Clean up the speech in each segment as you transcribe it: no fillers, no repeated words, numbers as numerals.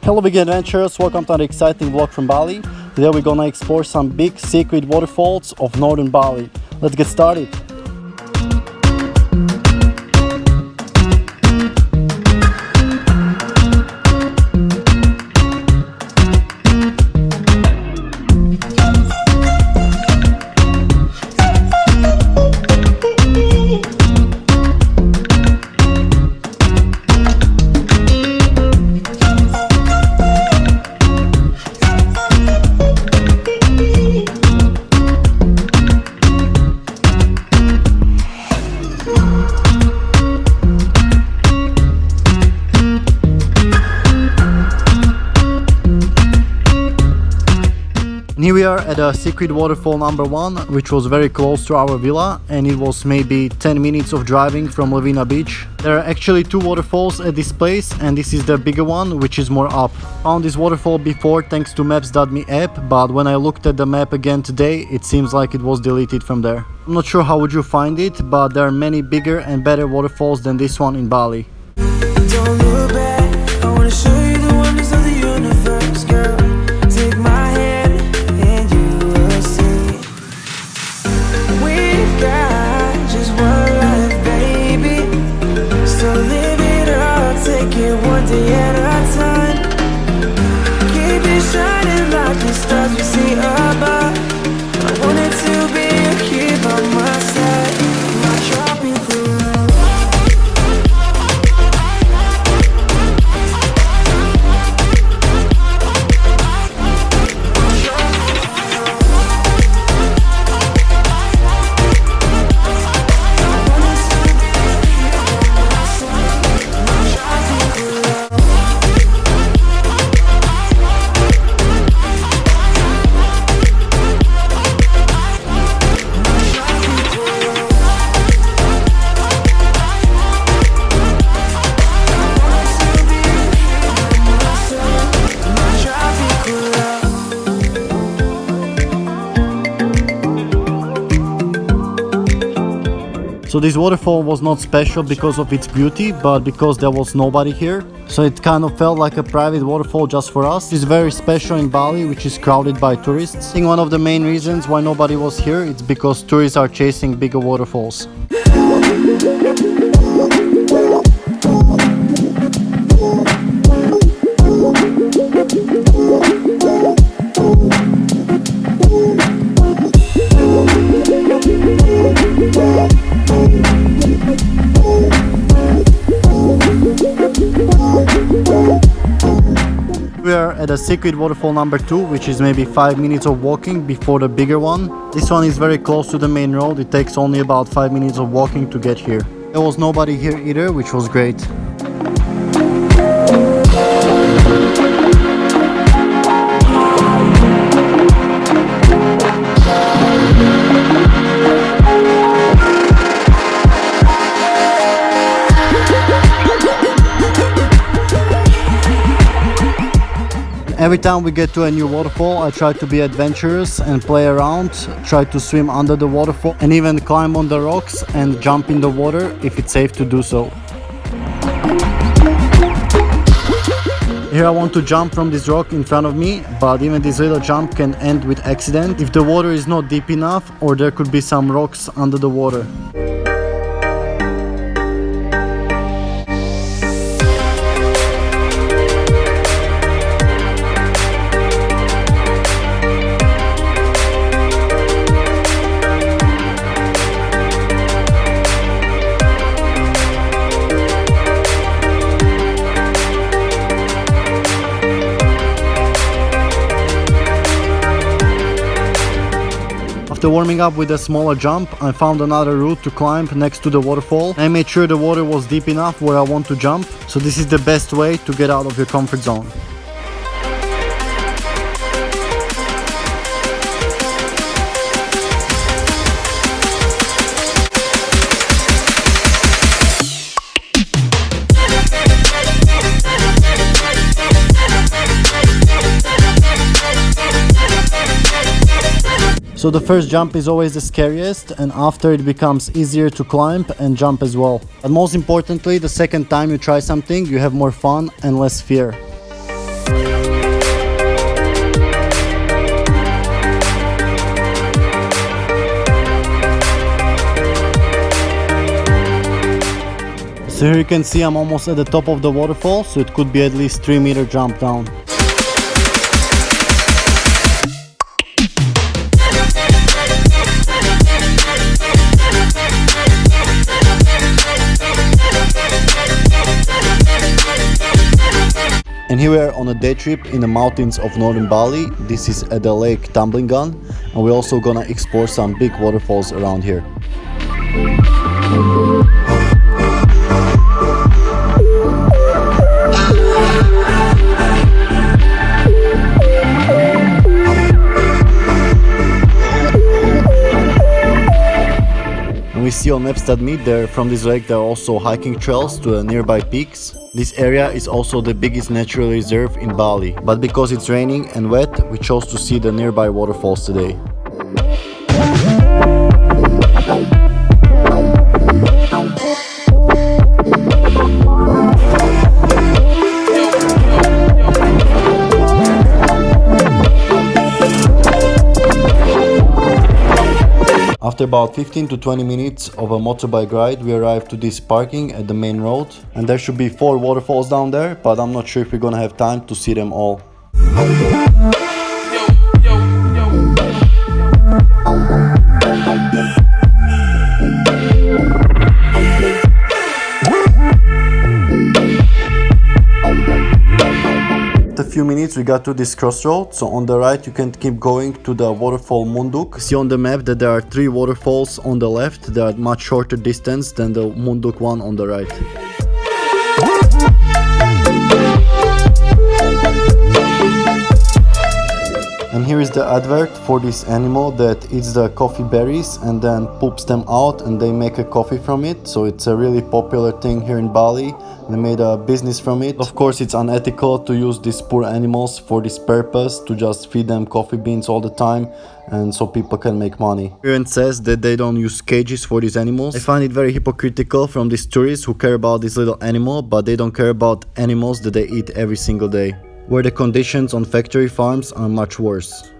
Hello big adventurers, welcome to an exciting vlog from Bali. Today we're gonna explore some big secret waterfalls of northern Bali. Let's get started. Here we are at a secret waterfall number 1, which was very close to our villa, and it was maybe 10 minutes of driving from Lavina Beach. There are actually 2 waterfalls at this place, and this is the bigger one, which is more up. Found this waterfall before thanks to Maps.me app, but when I looked at the map again today, it seems like it was deleted from there. I'm not sure how would you find it, but there are many bigger and better waterfalls than this one in Bali. Don't look back, I wanna show you the wonders of the universe, girl. Take my hand and you will see. We've got just one life, baby. So live it up, take it one day at a time. Keep it shining like the stars we see above. I wanted to be here by my side, not dropping through. So this waterfall was not special because of its beauty, but because there was nobody here. So it kind of felt like a private waterfall just for us. It's very special in Bali, which is crowded by tourists. I think one of the main reasons why nobody was here is because tourists are chasing bigger waterfalls. We are at a secret waterfall number 2, which is maybe 5 minutes of walking before the bigger one. This one is very close to the main road. It takes only about 5 minutes of walking to get here. There was nobody here either, which was great. Every time we get to a new waterfall, I try to be adventurous and play around, try to swim under the waterfall and even climb on the rocks and jump in the water if it's safe to do so. Here I want to jump from this rock in front of me, but even this little jump can end with accident if the water is not deep enough or there could be some rocks under the water. After warming up with a smaller jump, I found another route to climb next to the waterfall. I made sure the water was deep enough where I want to jump, so this is the best way to get out of your comfort zone. So the first jump is always the scariest, and after it becomes easier to climb and jump as well. But most importantly, the second time you try something, you have more fun and less fear. So here you can see I'm almost at the top of the waterfall, so it could be at least 3-meter jump down. And here we are on a day trip in the mountains of northern Bali. This is at the lake Tumbling Gun, and we're also gonna explore some big waterfalls around here. And we see on maps that meet there from this lake there are also hiking trails to the nearby peaks. This area is also the biggest natural reserve in Bali, but because it's raining and wet, we chose to see the nearby waterfalls today. After about 15 to 20 minutes of a motorbike ride, we arrived to this parking at the main road, and there should be 4 waterfalls down there, but I'm not sure if we're gonna have time to see them all. After a few minutes we got to this crossroad, so on the right you can keep going to the waterfall Munduk. See on the map that there are 3 waterfalls on the left. They are at much shorter distance than the Munduk one on the right. And here is the advert for this animal that eats the coffee berries and then poops them out, and they make a coffee from it. So it's a really popular thing here in Bali. They made a business from it. Of course, it's unethical to use these poor animals for this purpose, to just feed them coffee beans all the time, and so people can make money. Here it says that they don't use cages for these animals. I find it very hypocritical from these tourists who care about this little animal, but they don't care about animals that they eat every single day, where the conditions on factory farms are much worse.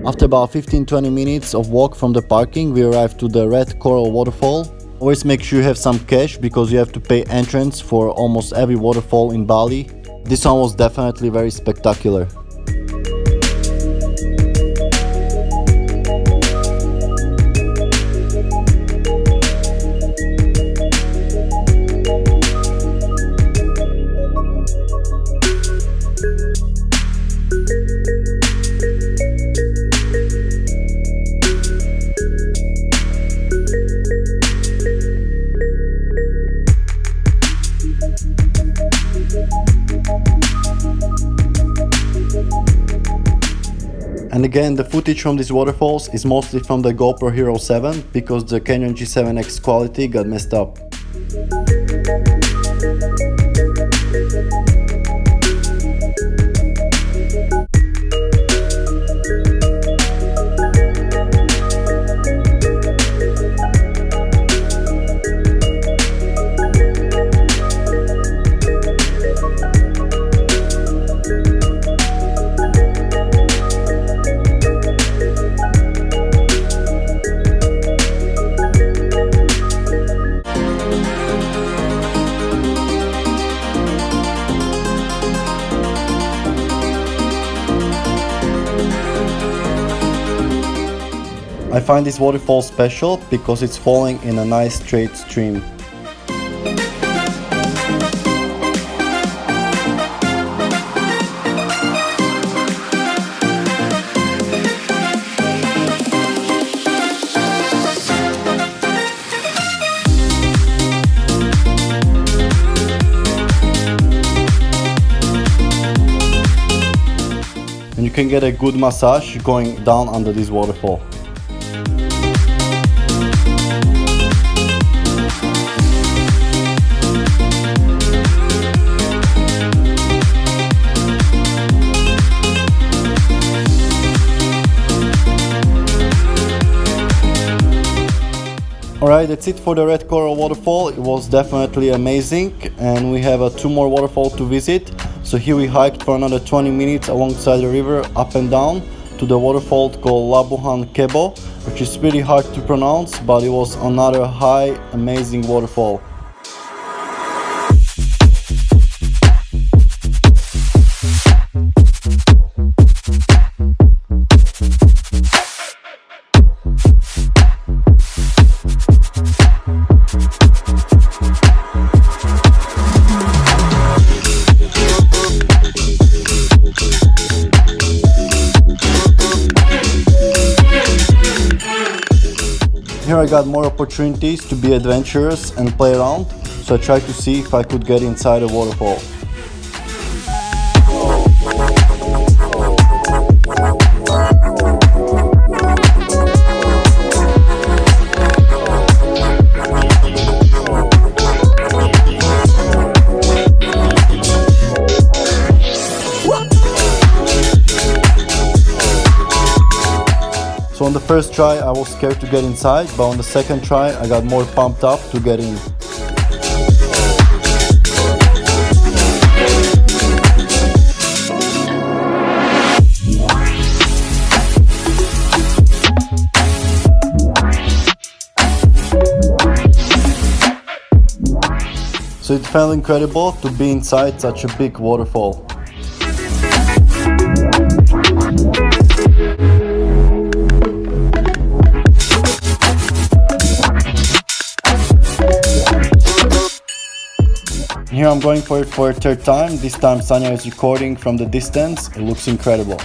After about 15-20 minutes of walk from the parking, we arrived to the red coral waterfall. Always make sure you have some cash, because you have to pay entrance for almost every waterfall in Bali. This one was definitely very spectacular. And again, the footage from these waterfalls is mostly from the GoPro Hero 7, because the Canon G7X quality got messed up. I find this waterfall special because it's falling in a nice straight stream. And you can get a good massage going down under this waterfall. Alright, that's it for the Red Coral Waterfall. It was definitely amazing, and we have two more waterfalls to visit. So here we hiked for another 20 minutes alongside the river, up and down, to the waterfall called Labuhan Kebo, which is pretty hard to pronounce, but it was another high, amazing waterfall. Here I got more opportunities to be adventurous and play around, so I tried to see if I could get inside a waterfall. So on the first try I was scared to get inside, but on the second try I got more pumped up to get in. So it felt incredible to be inside such a big waterfall. Here I'm going for it for a third time. This time Sanya is recording from the distance. It looks incredible.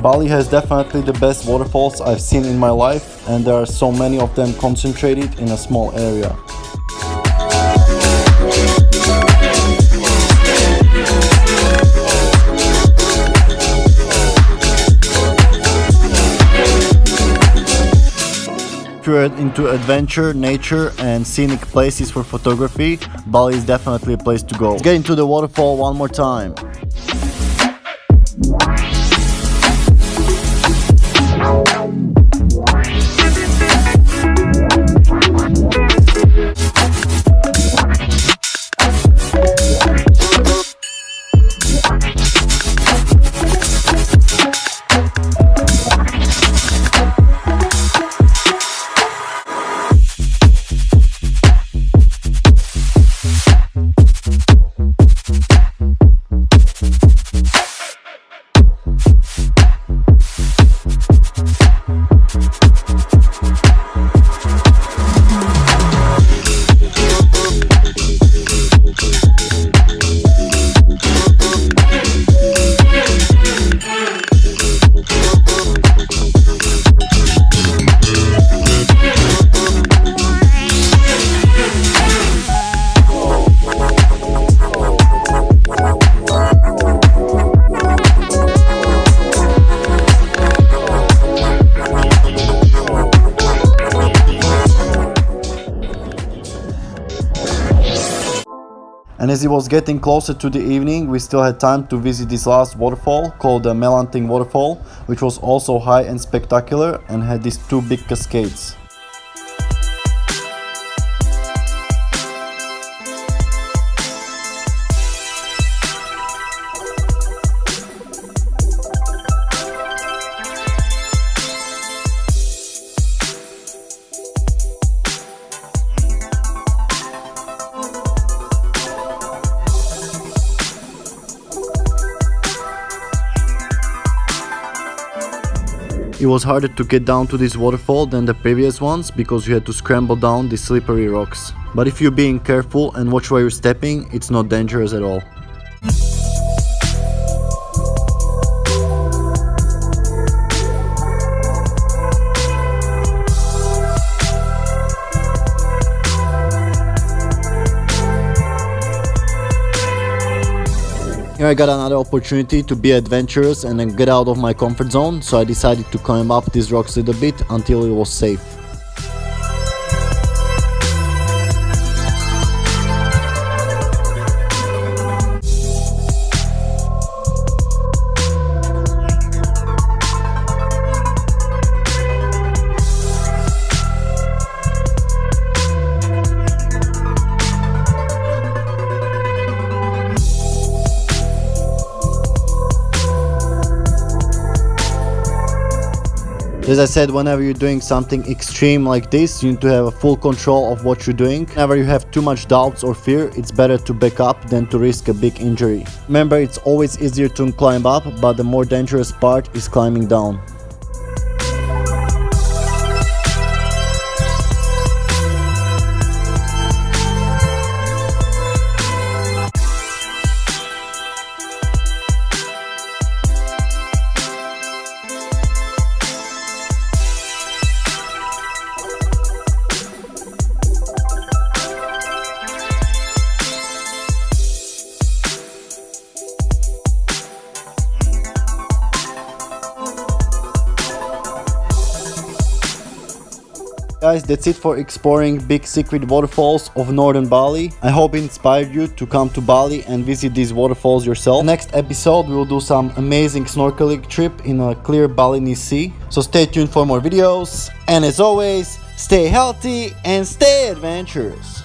Bali has definitely the best waterfalls I've seen in my life, and there are so many of them concentrated in a small area. If you're into adventure, nature and scenic places for photography, Bali is definitely a place to go. Let's get into the waterfall one more time. And as it was getting closer to the evening, we still had time to visit this last waterfall called the Melanting Waterfall, which was also high and spectacular and had these two big cascades. It was harder to get down to this waterfall than the previous ones because you had to scramble down the slippery rocks. But if you're being careful and watch where you're stepping, it's not dangerous at all. Here I got another opportunity to be adventurous and then get out of my comfort zone, so I decided to climb up these rocks a little bit until it was safe. As I said, whenever you're doing something extreme like this, you need to have a full control of what you're doing. Whenever you have too much doubts or fear, it's better to back up than to risk a big injury. Remember, it's always easier to climb up, but the more dangerous part is climbing down. Guys, that's it for exploring big secret waterfalls of northern Bali. I hope it inspired you to come to Bali and visit these waterfalls yourself. Next episode we will do some amazing snorkeling trip in a clear Balinese sea. So stay tuned for more videos, and as always, stay healthy and stay adventurous.